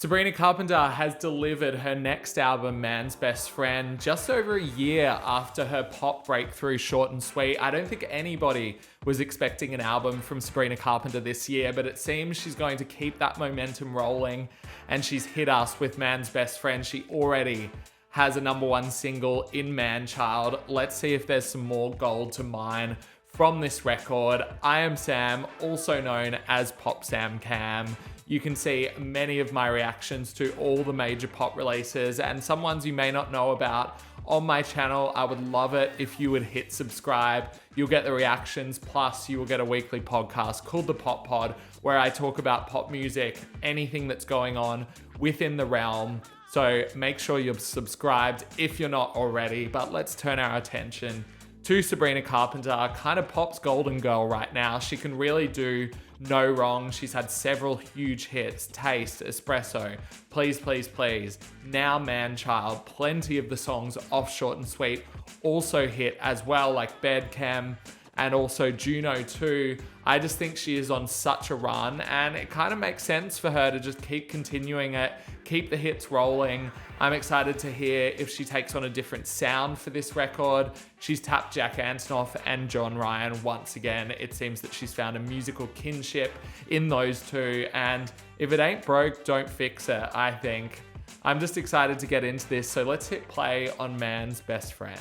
Sabrina Carpenter has delivered her next album, Man's Best Friend, just over a year after her pop breakthrough, Short and Sweet. I don't think anybody was expecting an album from Sabrina Carpenter this year, but it seems she's going to keep that momentum rolling, and she's hit us with Man's Best Friend. She already has a #1 single in Manchild. Let's see if there's some more gold to mine from this record. I am Sam, also known as Pop Sam Cam. You can see many of my reactions to all the major pop releases and some ones you may not know about on my channel. I would love it if you would hit subscribe. You'll get the reactions, plus you will get a weekly podcast called The Pop Pod, where I talk about pop music, anything that's going on within the realm. So make sure you're subscribed if you're not already, but let's turn our attention to Sabrina Carpenter, kind of pop's golden girl right now. She can really do no wrong. She's had several huge hits: Taste, Espresso, Please, Please, Please, now Manchild. Plenty of the songs off Short and Sweet also hit as well, like Bedchem and also Juno 2. I just think she is on such a run, and it kind of makes sense for her to just keep continuing it, keep the hits rolling. I'm excited to hear if she takes on a different sound for this record. She's tapped Jack Antonoff and John Ryan once again. It seems that she's found a musical kinship in those two, and if it ain't broke, don't fix it, I think. I'm just excited to get into this, so let's hit play on Man's Best Friend.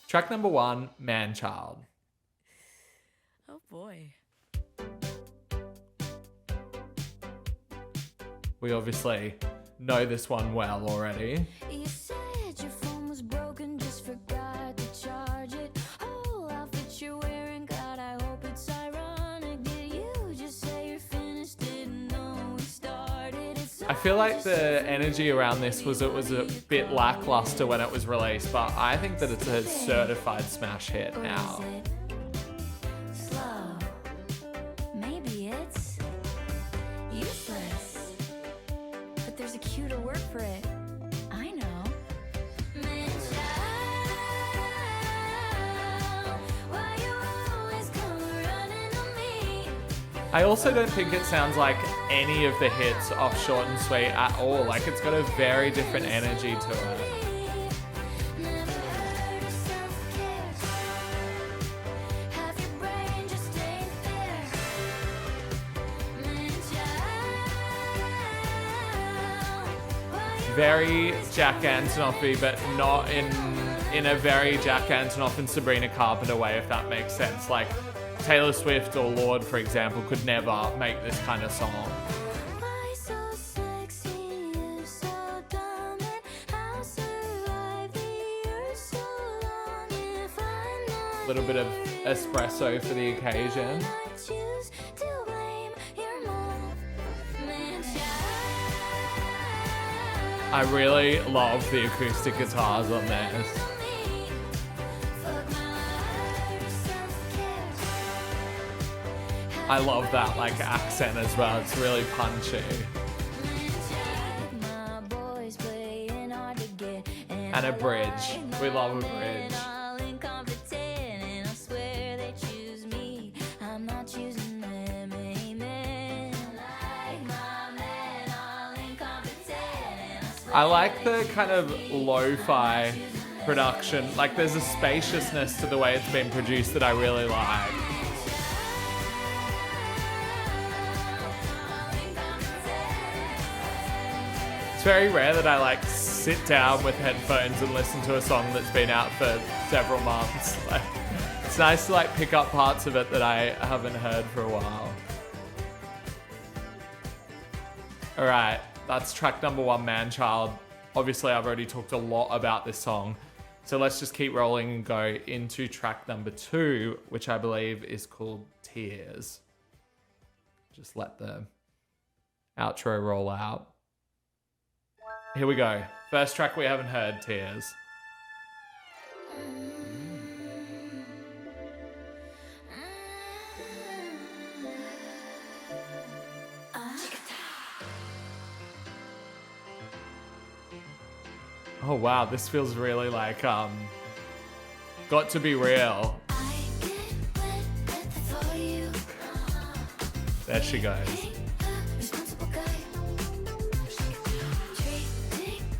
Track #1, Manchild. Oh boy. We obviously know this one well already. You said your phone was broken, just forgot to charge it. Whole outfit you're wearing, God, I hope it's ironic. Did you just say you're finished? Didn't know we started. I feel like the energy around this was it was a bit lackluster when it was released, but I think that it's a certified smash hit now. Slow. Maybe it's useless. But there's a cuter word for it. I know. Manchild, why you always come running on me? I also don't think it sounds like any of the hits off Short and Sweet at all. Like, it's got a very different energy to it. Never heard of self-care. Have your brain just ain't there. Manchild, why you Very Jack Antonoff-y, but not in a very Jack Antonoff and Sabrina Carpenter way, if that makes sense. Like, Taylor Swift or Lorde, for example, could never make this kind of song. Why so sexy, you so dumb, and how survive the earth so long if I'm not Little bit of espresso for the occasion. I choose to blame your mom. Manchild, I really love the acoustic guitars on this. fuck my life, self-care. I love that like accent as well. It's really punchy. My boys playing hard to get, And a bridge. We love a bridge. all incompetent, and I swear they choose me. I'm not choosing them, amen. Like my men, all incompetent, and I swear I like the kind of lo-fi production. Like, there's a spaciousness to the way it's been produced that I really like. It's very rare that I like sit down with headphones and listen to a song that's been out for several months. Like, it's nice to like pick up parts of it that I haven't heard for a while. All right, that's track #1, Manchild. Obviously, I've already talked a lot about this song, so let's just keep rolling and go into track #2, which I believe is called Tears. Just let the outro roll out. Here we go. First track we haven't heard, Tears. Oh wow, this feels really like Got to Be Real. I get wet for you. There she goes.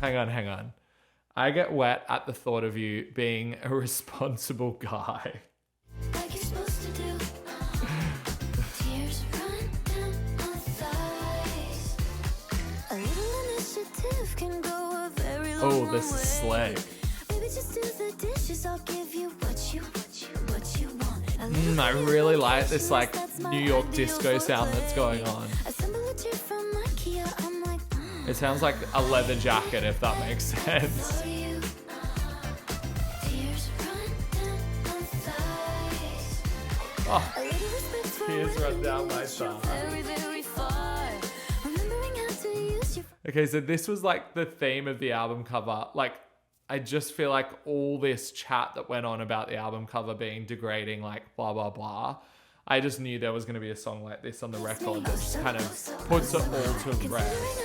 Hang on. I get wet at the thought of you being a responsible guy. Like you're supposed to do. Tears run down my thighs. A little initiative can go a very long way. Oh, this is slick. Baby, just do the dishes. I'll give you what you want. I really like this like New York disco sound that's going on. It sounds like a leather jacket, if that makes sense. Oh, tears run down my thigh. Okay, so this was like the theme of the album cover. Like, I just feel like all this chat that went on about the album cover being degrading, like blah, blah, blah. I just knew there was going to be a song like this on the record that just kind of puts it all to rest.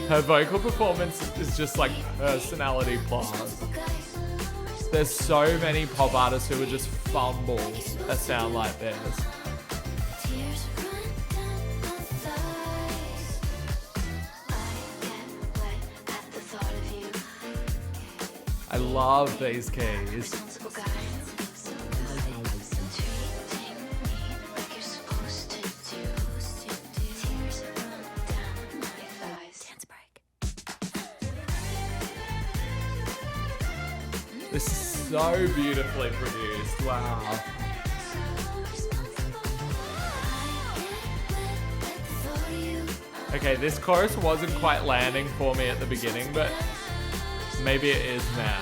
Her vocal performance is just like personality plus. There's so many pop artists who would just fumble a sound like this. I love these keys. This is so beautifully produced. Wow. Okay, this chorus wasn't quite landing for me at the beginning, but maybe it is now.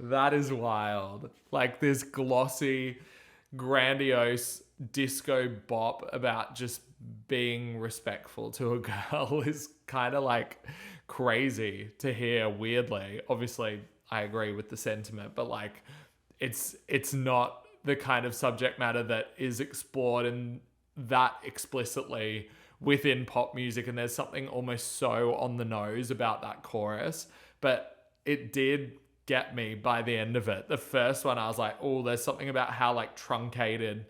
That is wild. Like this glossy, grandiose disco bop about just being respectful to a girl is kind of like crazy to hear, weirdly. Obviously, I agree with the sentiment, but like it's not the kind of subject matter that is explored in that explicitly within pop music, and there's something almost so on the nose about that chorus, but it did get me by the end of it. The first one, I was like, oh, there's something about how like truncated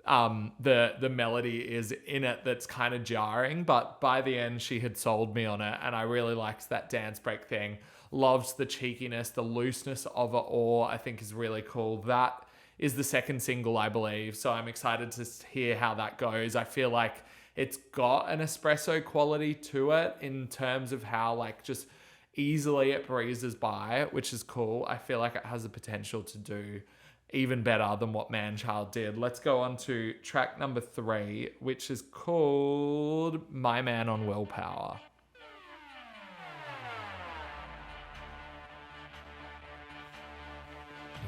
the melody is in it that's kind of jarring, but by the end she had sold me on it, and I really liked that dance break thing. Loved the cheekiness, the looseness of it all. I think is really cool. That is the second single, I believe, so I'm excited to hear how that goes. I feel like it's got an espresso quality to it in terms of how like just easily it breezes by, which is cool. I feel like it has the potential to do even better than what Manchild did. Let's go on to track number 3, which is called My Man on Willpower.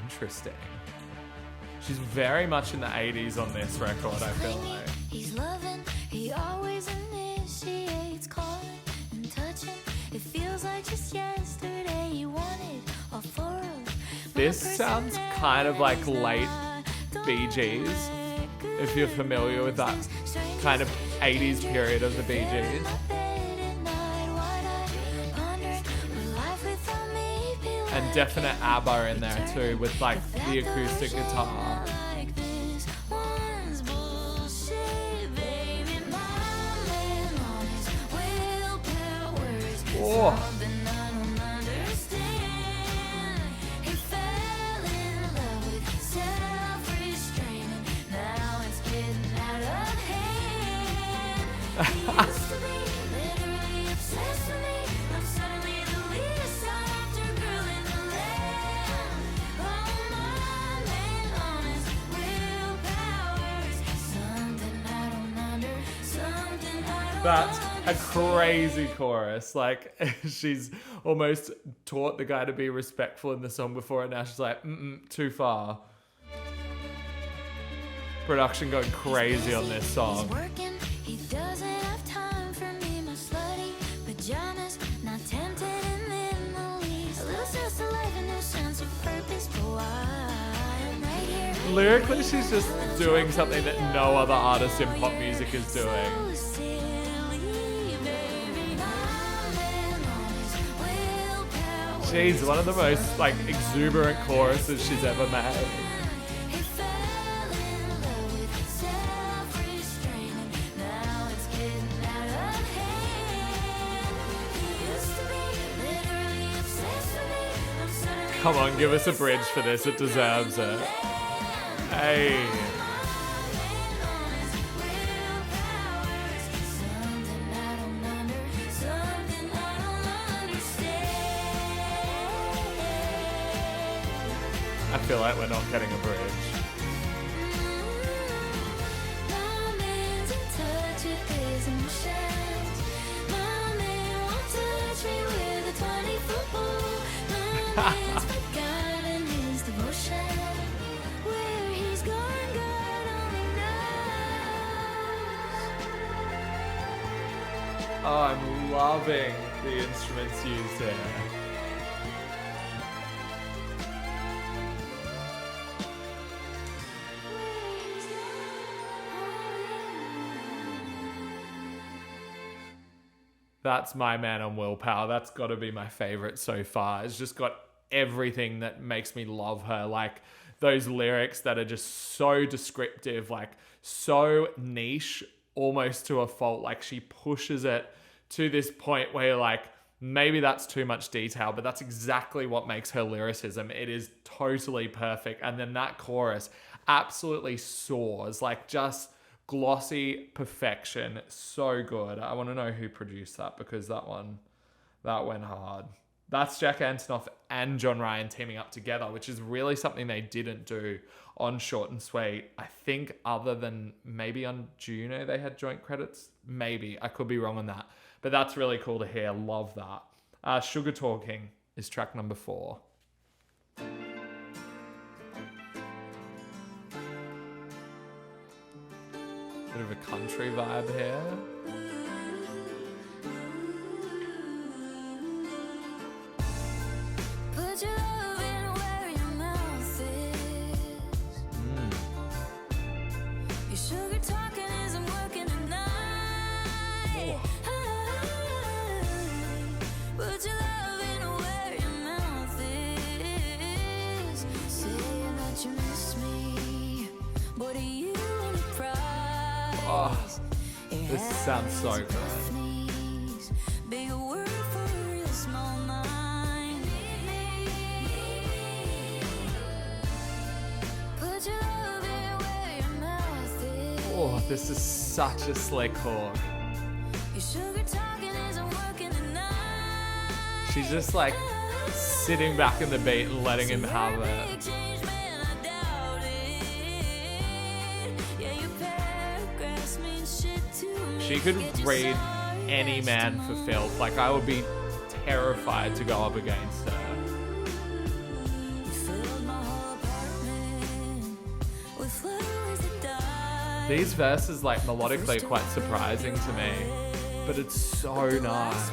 Interesting. She's very much in the 80s on this record, I feel like. He's loving, he always initiates, calling and touching. It feels like just yesterday you wanted all 4 of. This sounds kind of like late Bee Gees, if you're familiar with that kind of 80s period of the Bee Gees. And definite ABBA in there too, with like the acoustic guitar. Oh. That's a crazy chorus. Like, she's almost taught the guy to be respectful in the song before, and now she's like, too far. Production going crazy on this song. He doesn't have time for me, my slutty pajamas, not tempted in the least. A little stress of life and no sense of purpose, but why I'm right here Lyrically, she's just doing something that no other artist in pop music is doing. She's one of the most like exuberant choruses she's ever made. Come on, give us a bridge for this. It deserves it. Hey. I feel like we're not getting a bridge. Oh, I'm loving the instruments used here. That's my man on Willpower. That's got to be my favorite so far. It's just got everything that makes me love her. Like those lyrics that are just so descriptive, like so niche, almost to a fault. Like she pushes it to this point where you're like, maybe that's too much detail, but that's exactly what makes her lyricism. It is totally perfect. And then that chorus absolutely soars, like just glossy perfection. So good. I want to know who produced that because that went hard. That's Jack Antonoff and John Ryan teaming up together, which is really something they didn't do on Short and Sweet. I think other than maybe on Juno they had joint credits. Maybe. I could be wrong on that. But that's really cool to hear. Love that. Sugar Talking is track number 4. Bit of a country vibe here. Put your love in where your mouth is. Your sugar talking isn't working tonight. Put your love in where your mouth is. Saying that you miss me. What are you in a prize? Oh, this sounds so good. Oh, this is such a slick hook. She's just like sitting back in the beat and letting him have it. She could read any man for filth. Like, I would be terrified to go up against her. These verses, like, melodically are quite surprising to me, but it's so nice.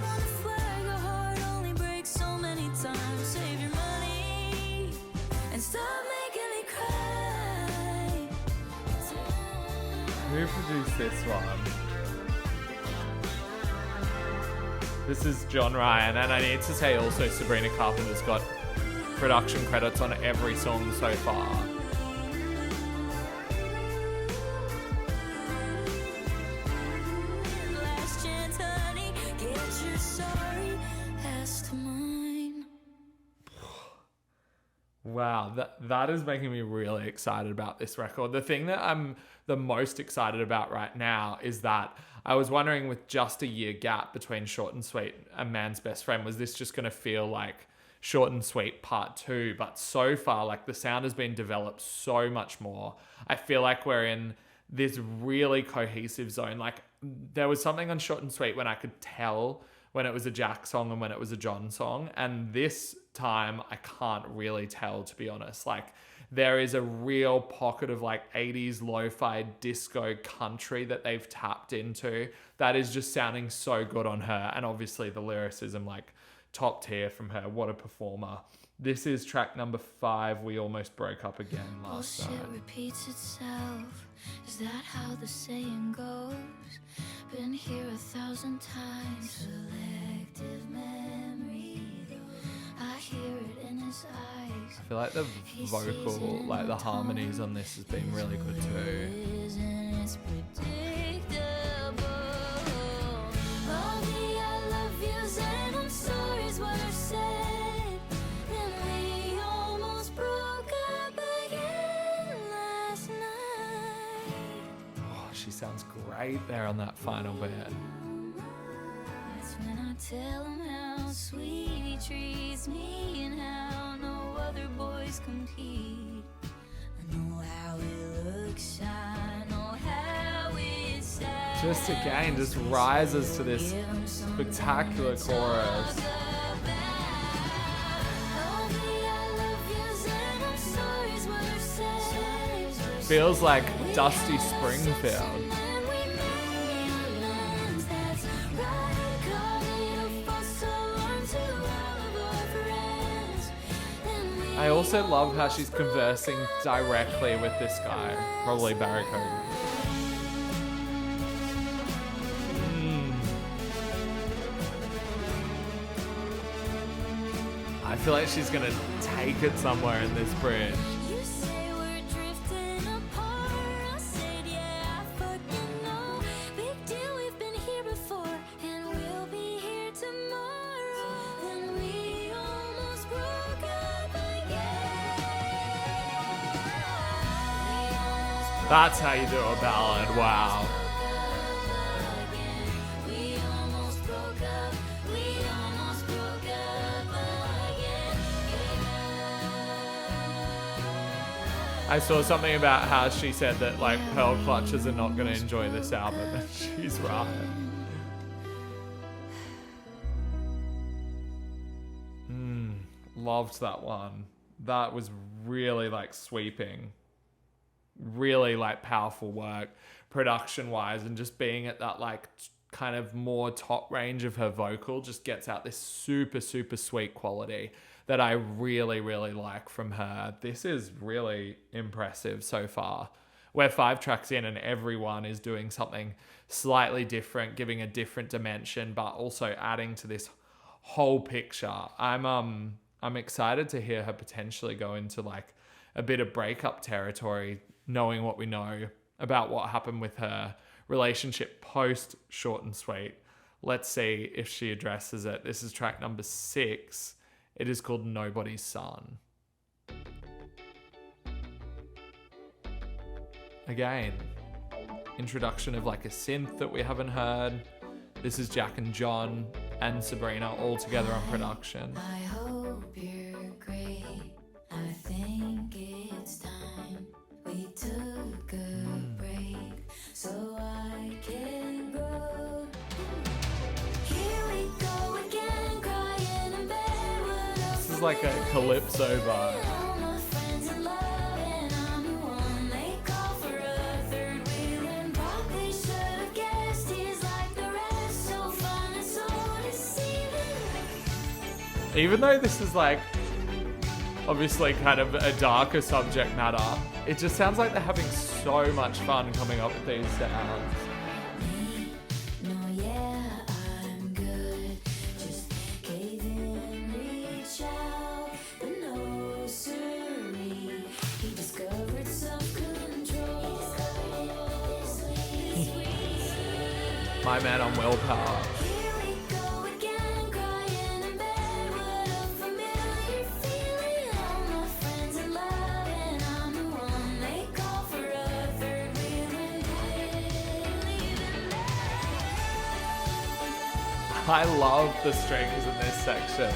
Who produced this one? This is John Ryan, and I need to say also Sabrina Carpenter's got production credits on every song so far. Wow, that is making me really excited about this record. The thing that I'm the most excited about right now is that I was wondering, with just a year gap between Short and Sweet and Man's Best Friend, was this just going to feel like Short and Sweet Part 2? But so far, like, the sound has been developed so much more. I feel like we're in this really cohesive zone. Like, there was something on Short and Sweet when I could tell when it was a Jack song and when it was a John song. And this time I can't really tell, to be honest. Like, there is a real pocket of like 80s lo-fi disco country that they've tapped into that is just sounding so good on her. And obviously the lyricism, like, top tier from her. What a performer. This is track number 5. We almost broke up again last Bullshit night. repeats itself. Is that how the saying goes? Been here 1,000 times. Selective memory. I hear it in his eyes. I feel like the vocal, like the harmonies on this has been really good too. It's predictable. All the I love yous and I'm sorry is what I've said. And we almost broke up again last night. Oh, she sounds great there on that final bit. That's when I tell him how sweet he treats me and how no other boys compete. I know how it looks, I know how it sounds. Just again, just rises to this spectacular chorus. Feels like Dusty Springfield. I also love how she's conversing directly with this guy, probably Barry Cogan. I feel like she's gonna take it somewhere in this bridge. You say we're drifting apart. I said, yeah, I fucking know. Big deal, we've been here before, and we'll be here tomorrow. Then we almost broke up again. That's how you do a ballad, wow. We almost broke up. We almost broke up again. I saw something about how she said that like Pearl Clutches are not gonna enjoy this album, and she's right. Loved that one. That was really like sweeping. Really like powerful work production wise, and just being at that like kind of more top range of her vocal just gets out this super sweet quality that I really like from her. This is really impressive so far. We're 5 tracks in and everyone is doing something slightly different, giving a different dimension, but also adding to this whole picture. I'm excited to hear her potentially go into like a bit of breakup territory, knowing what we know about what happened with her relationship post Short and Sweet. Let's see if she addresses it. This is track number 6. It is called Nobody's Son. Again, introduction of like a synth that we haven't heard. This is Jack and John and Sabrina all together on production. I hope you're great. I think it's time we took a break so I can grow. Here we go again, crying in bed. What else This is like a calypso vibe. all my friends in love, and I'm the one they call for a third wheel. And probably should have guessed he's like the rest, so fun and so deceiving. Even though this is like obviously kind of a darker subject matter, it just sounds like they're having so much fun coming up with these sounds. No, yeah, I'm good. Just cave in, reach out, but no siree. He discovered self-control. My man on Willpower. Here we go again, crying in bed. What a familiar feeling. All my friends in love, and I'm the one they call for a third wheel. And leaving I love the strings in this section.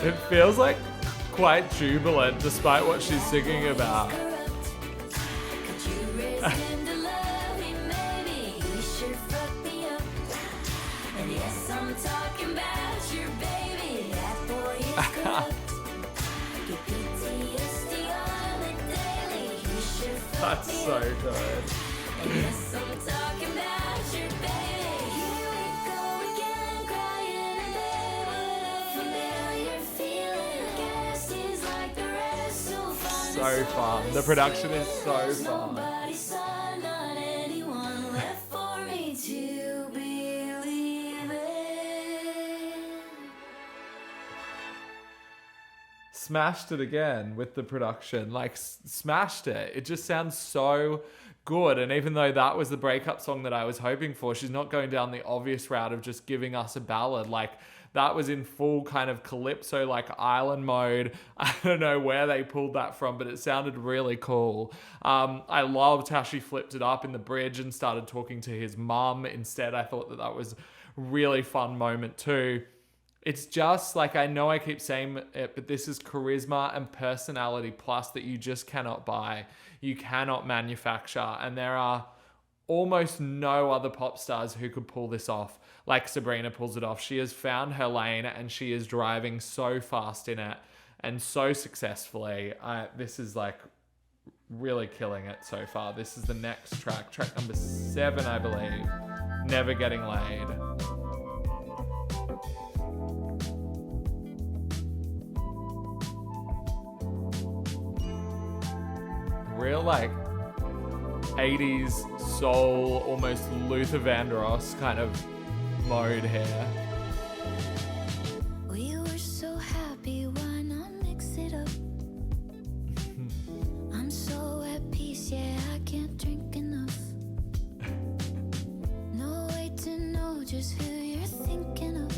It feels like quite jubilant despite what she's singing about. Could you raise him to love me, maybe? He sure fucked me up. And yes, I'm talking about your baby. That boy is corrupt. Get PTSD on the daily. He sure fucked That's me so up. good. And yes, I'm talking about your baby. Here we go again, crying in bed. What fun. The production is so fun. Nobody's son, not anyone left for me to believe in. Smashed it again with the production. Like, smashed it. It just sounds so good. And even though that was the breakup song that I was hoping for, she's not going down the obvious route of just giving us a ballad. Like, that was in full kind of calypso, like island mode. I don't know where they pulled that from, but it sounded really cool. I loved how she flipped it up in the bridge and started talking to his mum instead. I thought that was a really fun moment too. It's just like, I know I keep saying it, but this is charisma and personality plus that you just cannot buy. You cannot manufacture. And there are almost no other pop stars who could pull this off like Sabrina pulls it off. She has found her lane and she is driving so fast in it and so successfully. This is like really killing it so far. This is the next track number 7, I believe. Never Getting Laid. Real like 80s soul, almost Luther Vandross kind of mode here. We were so happy, why not mix it up? I'm so at peace, yeah, I can't drink enough. No way to know just who you're thinking of.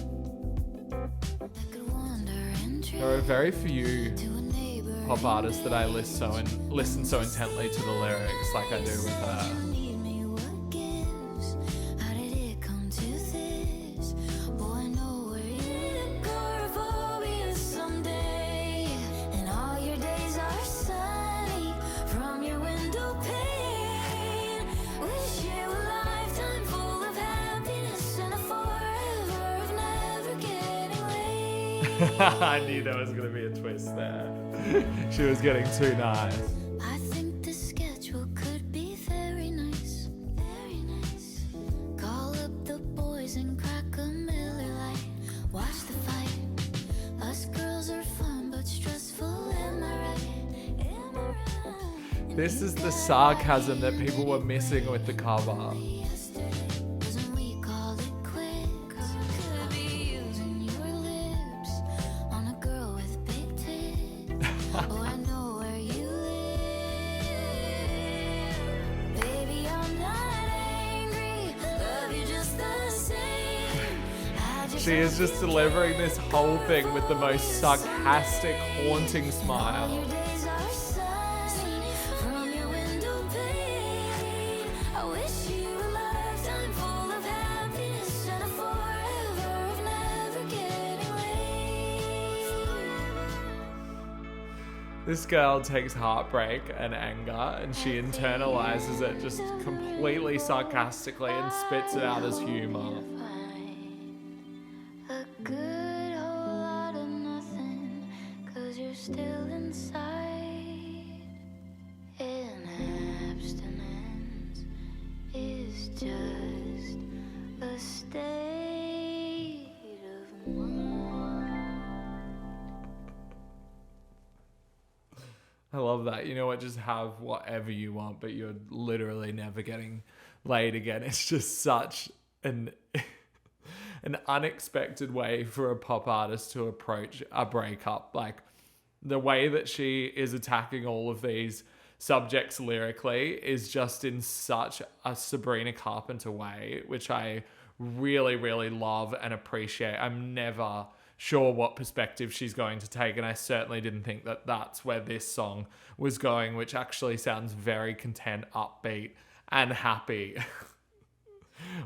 I could wander and There are very few to a neighbor. pop artists that I listen so intently to the lyrics like I do with her. Need me, what gives? How did it come to this? Boy, I know where you agoraphobia someday, and all your days are sunny from your window pane. Wish you a lifetime full of happiness and a forever of never getting laid. I knew there was going to be a twist there. She was getting too nice. I think the schedule could be very nice, very nice. Call up the boys and crack a Miller Lite. Watch the fight. Us girls are fun but stressful, am I right? Am I right? This is the sarcasm that people were missing with the cover. Yesterday, doesn't we call it quits? Could be using your lips on a girl with big tits. Oh, I know where you live. Baby, I'm not angry. Love you just the same. I just She is just delivering this whole thing with the most sarcastic, haunting smile. Your days are sunny from your window pane. I wish you a lifetime full of happiness and a forever of never getting laid. This girl takes heartbreak and anger and she internalizes it just completely sarcastically and spits it out as humor. A good whole lot of nothing, 'cause you're still inside. And abstinence is just a state of mind. I love that. You know what? Just have whatever you want, but you're literally never getting laid again. It's just such an unexpected way for a pop artist to approach a breakup. Like, the way that she is attacking all of these subjects lyrically is just in such a Sabrina Carpenter way, which I really, really love and appreciate. I'm never sure what perspective she's going to take, and I certainly didn't think that that's where this song was going, which actually sounds very content, upbeat, and happy.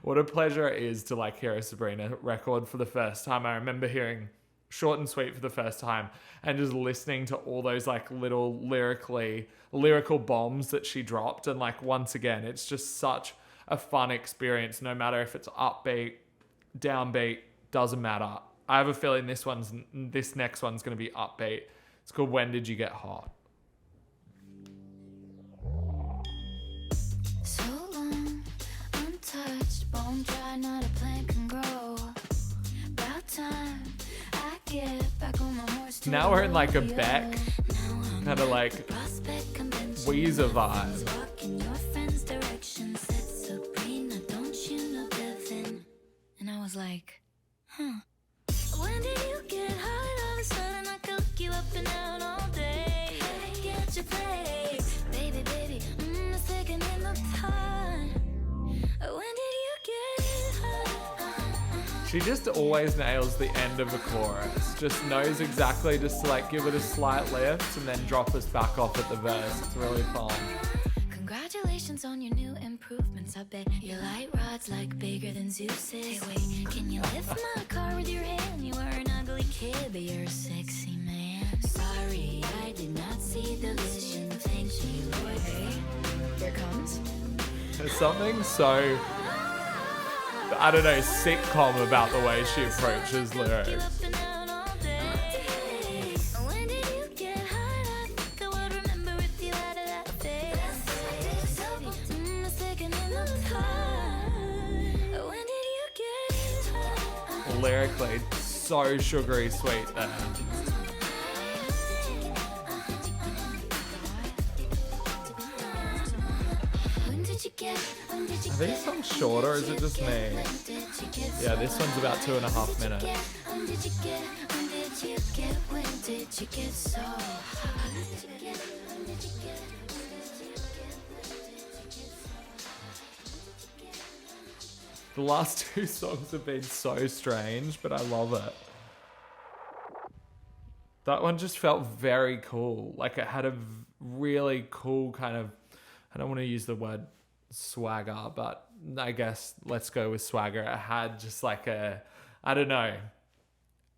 What a pleasure it is to like hear a Sabrina record for the first time. I remember hearing Short and Sweet for the first time and just listening to all those like little lyrical bombs that she dropped. And like, once again, it's just such a fun experience, no matter if it's upbeat, downbeat, doesn't matter. I have a feeling this next one's going to be upbeat. It's called When Did You Get Hot? So long, untouched, bone dry, not a plant can grow. About time I get back on my horse. Now we're in like a Beck kind of like Weezer vibe. Walk in your friend's direction, said Sabrina, don't you know Devin? And I was like, huh. When did you get hot? All of a sudden I could look you up and down all day. Get your place, baby, baby. The second in the pot. When did you get hot? She just always nails the end of a chorus. Just knows exactly just to like give it a slight lift and then drop us back off at the verse. It's really fun. Congratulations on your new improvements. I bet your light rod's like bigger than Zeus's. Hey, wait, can you lift my car with your hand? You are an ugly kid, but you're a sexy man. Sorry, I did not see the vision. Thank you, Lord. Hey, here comes. There's something so, I don't know, sitcom about the way she approaches lyrics. Lyrically, so sugary sweet there. Are these songs short or is it just me? Yeah, this one's about 2.5 minutes. The last two songs have been so strange, but I love it. That one just felt very cool. Like it had a really cool kind of, I don't want to use the word swagger, but I guess let's go with swagger. It had just like a, I don't know,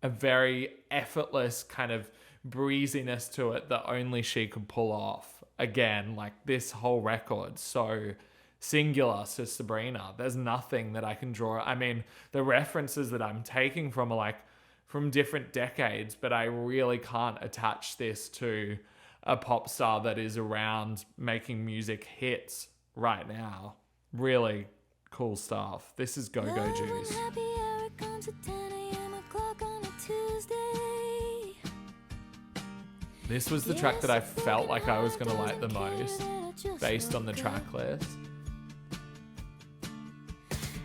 a very effortless kind of breeziness to it that only she could pull off. Again, like this whole record, so singular to Sabrina. There's nothing that I can draw. I mean, the references that I'm taking from are like from different decades, but I really can't attach this to a pop star that is around making music hits right now. Really cool stuff. This is Go Go Juice. This was the track that I felt like I was going to like the most based on the track list.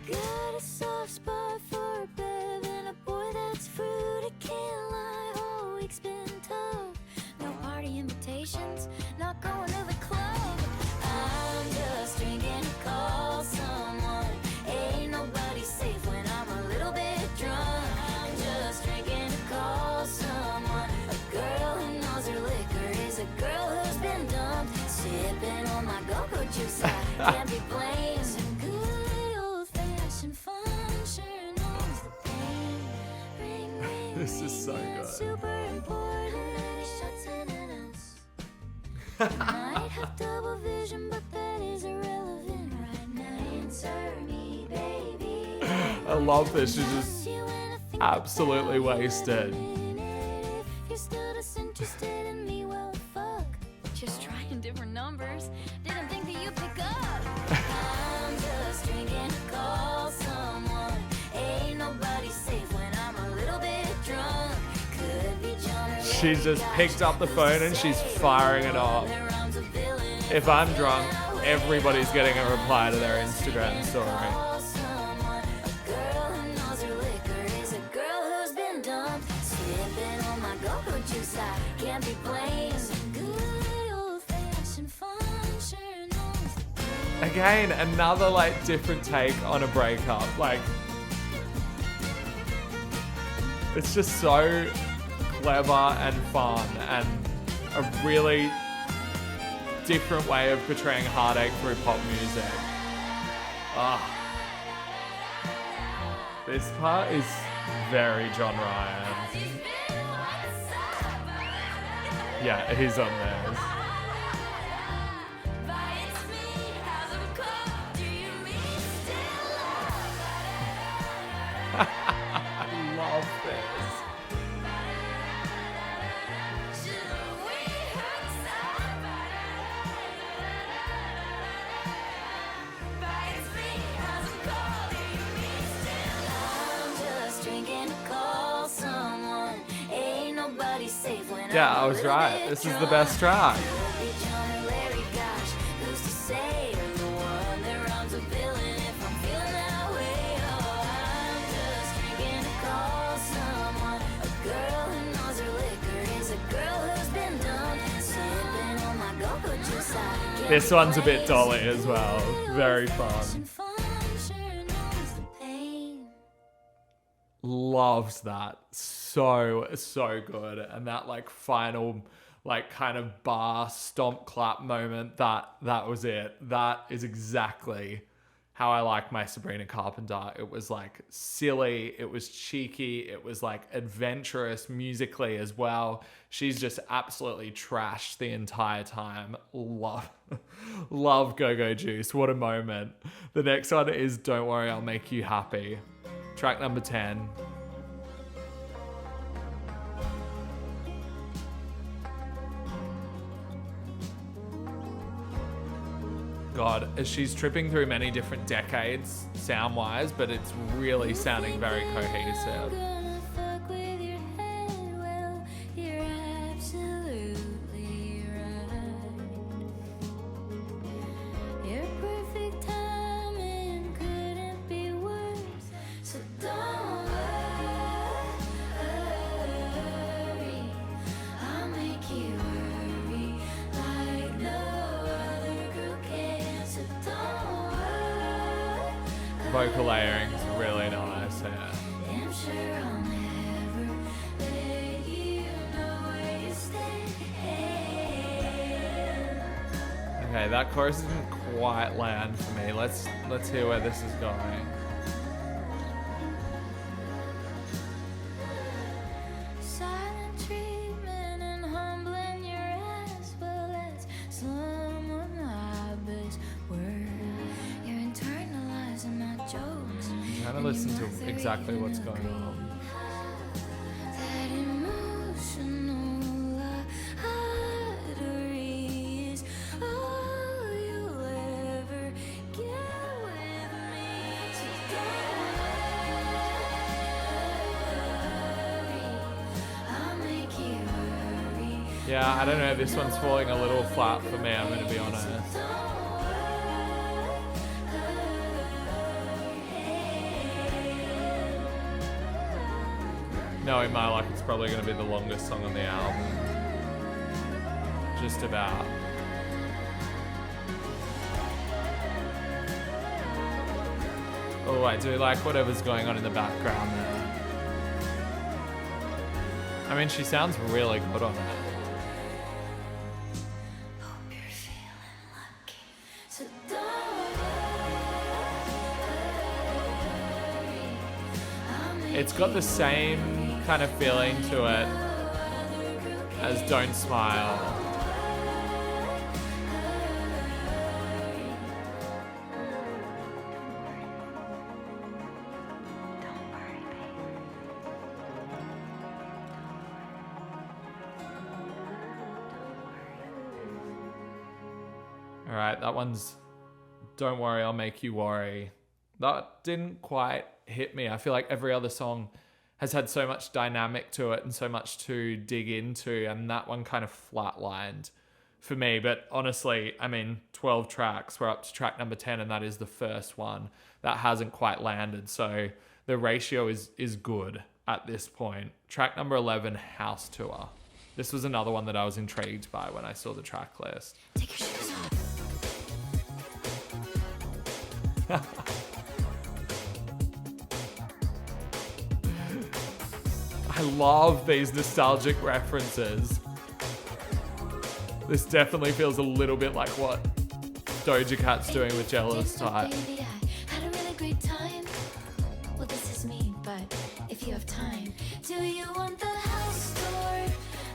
Got a soft spot for a bev and a boy that's fruity, can't lie, whole week's been tough. No party invitations, not going to the club. I'm just drinking to call someone. Ain't nobody safe when I'm a little bit drunk. I'm just drinking to call someone. A girl who knows her liquor is a girl who's been dumped. Sipping on my go-go juice, I can't be blamed. Some good old-fashioned fun sure knows the pain. Ring, ring, This is so ring, good. super important. Many shots in an ounce. Might have double vision, but that is irrelevant right now. Answer me, baby. I love this. She's just absolutely wasted. If you're still disinterested in me, well, fuck. Just trying different numbers. Didn't think that you'd pick up. I'm just drinking to call someone. Ain't nobody safe when I'm a little bit drunk. Could be John or She just picked up the phone and she's firing it off. If I'm drunk, everybody's getting a reply to their Instagram story. Again, another like different take on a breakup. Like, it's just so clever and fun and a really different way of portraying heartache through pop music. This part is very John Ryan. Yeah, he's on theirs. I love this. Yeah, I was right. This is the best track. This one's a bit dolly as well. Very fun. Loved that. So good. And that like final like kind of bar stomp clap moment, that was it. That is exactly how I like my Sabrina Carpenter. It was like silly, it was cheeky, it was like adventurous musically as well. She's just absolutely trashed the entire time. Love Go Go Juice. What a moment. The next one is Don't Worry, I'll Make You Happy. Track number 10. God, she's tripping through many different decades sound-wise, but it's really sounding very cohesive. Vocal layering is really nice, yeah. Okay, that chorus didn't quite land for me. Let's hear where this is going. Listen to exactly what's going on. Yeah, I don't know, this one's falling a little flat for me, I'm going to be honest. Knowing my luck, it's probably going to be the longest song on the album. Just about. Oh, I do like whatever's going on in the background there. I mean, she sounds really good on it. It's got the same kind of feeling to it as Don't Smile. All right, that one's Don't Worry, I'll Make You Worry. That didn't quite hit me. I feel like every other song has had so much dynamic to it and so much to dig into, and that one kind of flatlined for me. But honestly, I mean, 12 tracks, we're up to track number 10, and that is the first one that hasn't quite landed. So the ratio is good at this point. Track number 11, House Tour. This was another one that I was intrigued by when I saw the track list. Take your shoes off. I love these nostalgic references. This definitely feels a little bit like what Doja Cat's doing with Jealous Type. Baby, I had a really great time. Well, this is me, but if you have time, do you want the house tour?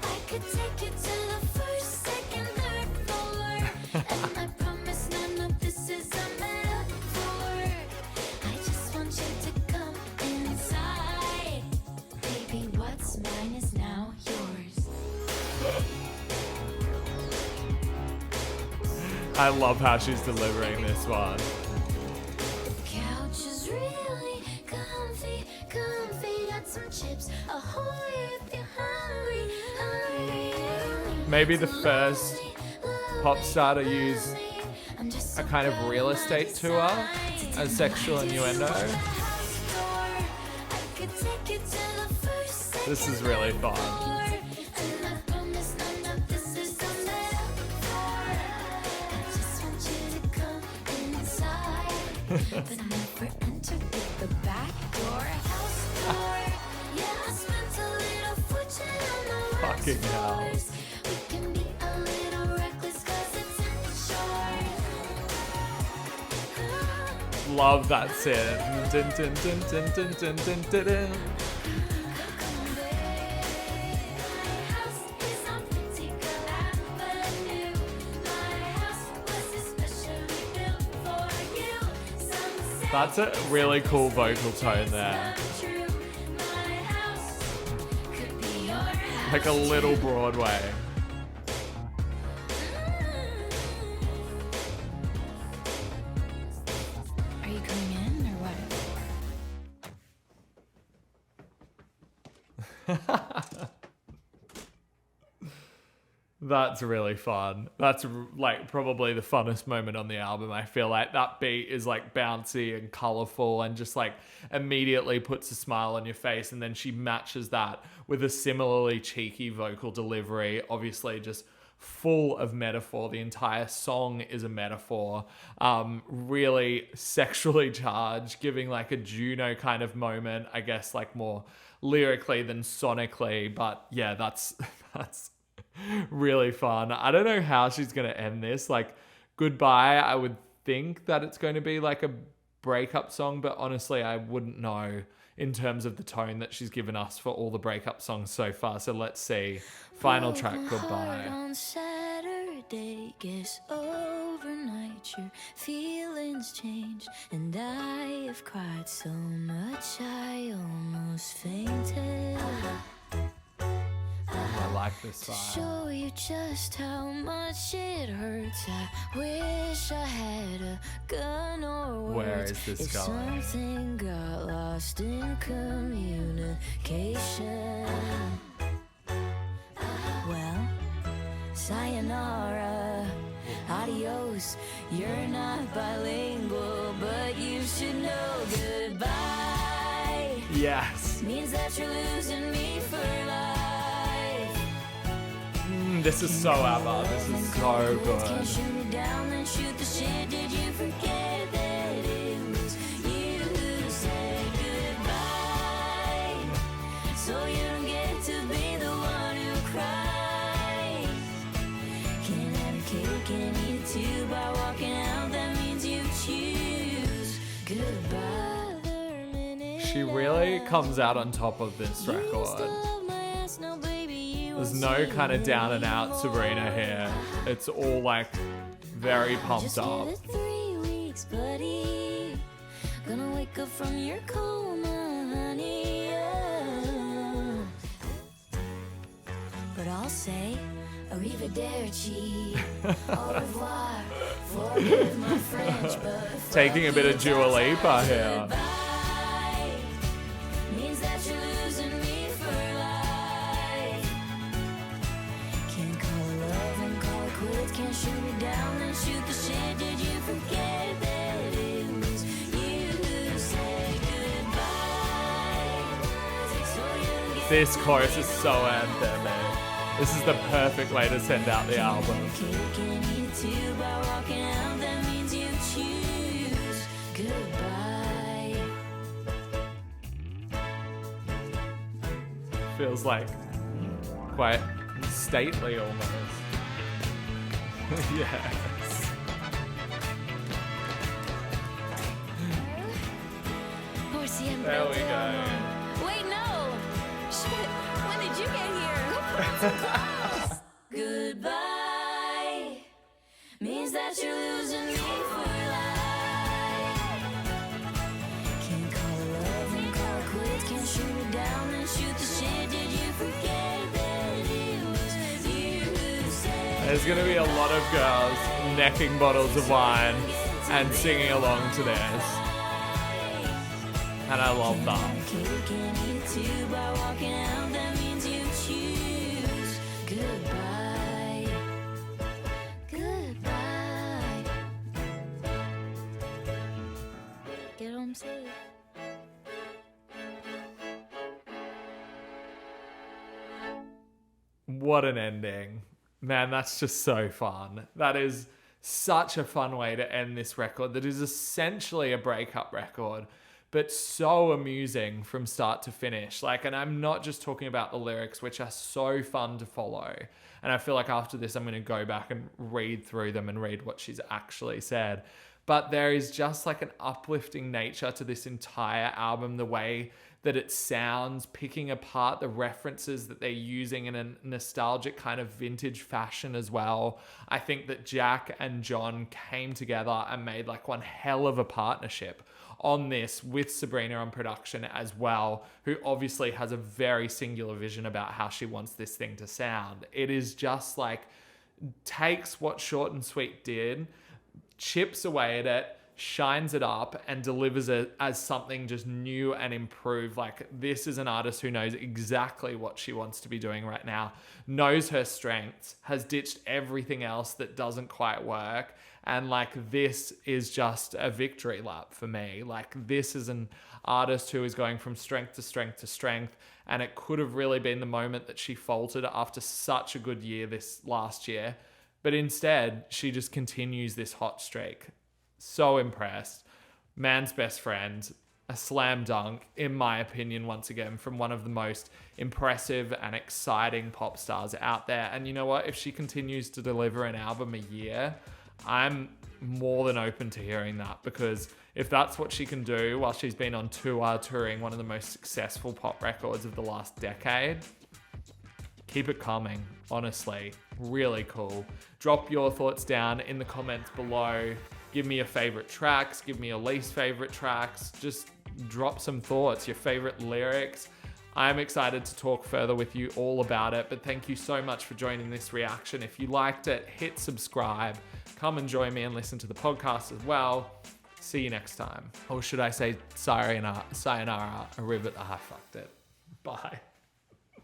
I could take you to the first, second, third floor. And I promise none of this is a metaphor. I just want you to come inside. Baby, what's mine is now yours. I love how she's delivering this one. Couch is really comfy, got some chips. Ahoy if you're hungry, hungry. Maybe the first pop star to use a kind of real estate tour as sexual innuendo. This is really fun. but never entered with the back door. House door. Yeah, I spent a little fortune on the Fucking hell. floors. We can be a little reckless 'cause it's in the shore. Love that synth. Dun, dun, dun, dun, dun, dun, dun, dun, dun. That's a really cool vocal tone there. Like a little Broadway. Are you coming in or what? That's really fun. That's like probably the funnest moment on the album. I feel like that beat is like bouncy and colorful and just like immediately puts a smile on your face. And then she matches that with a similarly cheeky vocal delivery, obviously just full of metaphor. The entire song is a metaphor, really sexually charged, giving like a Juno kind of moment, I guess, like more lyrically than sonically. But yeah, that's really fun. I don't know how she's going to end this. Like, Goodbye, I would think that it's going to be like a breakup song, but honestly, I wouldn't know in terms of the tone that she's given us for all the breakup songs so far. So let's see. Final track, Goodbye. On Saturday, guess overnight your feelings changed, and I have cried so much I almost fainted. I like this To side. show you just how much it hurts, I wish I had a gun or words. Where is this if going? something got lost in communication. Well, sayonara, adios. You're not bilingual, but you should know goodbye Yes. means that you're losing me for life. This is so ABBA. This is so Can't good. shoot me down, then shoot the shit. Did you forget that it was you who said goodbye? So you don't get to be the one who cries. Can't have your cake and eat it too. By walking out, that means you choose goodbye. She really comes out on top of this record. There's no kind of down and out Sabrina here. It's all like very pumped up. 3 weeks, buddy. Gonna wake up from your coma, honey. Oh. But I'll say, arrivederci, au revoir, forgive my French, but Taking a bit of Dua Lipa here. goodbye means that you're losing me for life. Can't call it love and call it quits. Can't shoot me down and shoot the shit. Did you forget that it was you who said goodbye? So you get This chorus is so anthem, man. This is the perfect way to send out the album. cake and eat it too. By walking out, that means you choose goodbye. Feels like quite stately almost. Yes. Por siempre There we te go. amo. Wait, no. Shit. When did you get here? Who put some class? Goodbye means that you're losing me for life. Can't call it love and call it quits. Can't shoot me down and shoot the shit. Did you forget that it was you who said There's going to be a lot of girls necking bottles of wine and singing along to this. And I love that. cake and eat it too? By walking out, that means you choose goodbye. Goodbye. Get home safe. What an ending. Man, that's just so fun. That is Such a fun way to end this record that is essentially a breakup record, but so amusing from start to finish. Like, and I'm not just talking about the lyrics, which are so fun to follow. And I feel like after this, I'm going to go back and read through them and read what she's actually said. But there is just like an uplifting nature to this entire album, the way that it sounds, picking apart the references that they're using in a nostalgic kind of vintage fashion as well. I think that Jack and John came together and made like one hell of a partnership on this, with Sabrina on production as well, who obviously has a very singular vision about how she wants this thing to sound. It is just like, takes what Short and Sweet did, chips away at it, shines it up, and delivers it as something just new and improved. Like, this is an artist who knows exactly what she wants to be doing right now, knows her strengths, has ditched everything else that doesn't quite work. And like, this is just a victory lap for me. Like, this is an artist who is going from strength to strength to strength. And it could have really been the moment that she faltered after such a good year this last year. But instead, she just continues this hot streak. So impressed. Man's Best Friend, a slam dunk, in my opinion, once again, from one of the most impressive and exciting pop stars out there. And you know what? If she continues to deliver an album a year, I'm more than open to hearing that, because if that's what she can do while she's been on tour touring one of the most successful pop records of the last decade, keep it coming. Honestly, really cool. Drop your thoughts down in the comments below. Give me your favorite tracks, give me your least favorite tracks. Just drop some thoughts, your favorite lyrics. I'm excited to talk further with you all about it, but thank you so much for joining this reaction. If you liked it, hit subscribe. Come and join me and listen to the podcast as well. See you next time. Or should I say sayonara, arrivederci, I fucked it. Bye.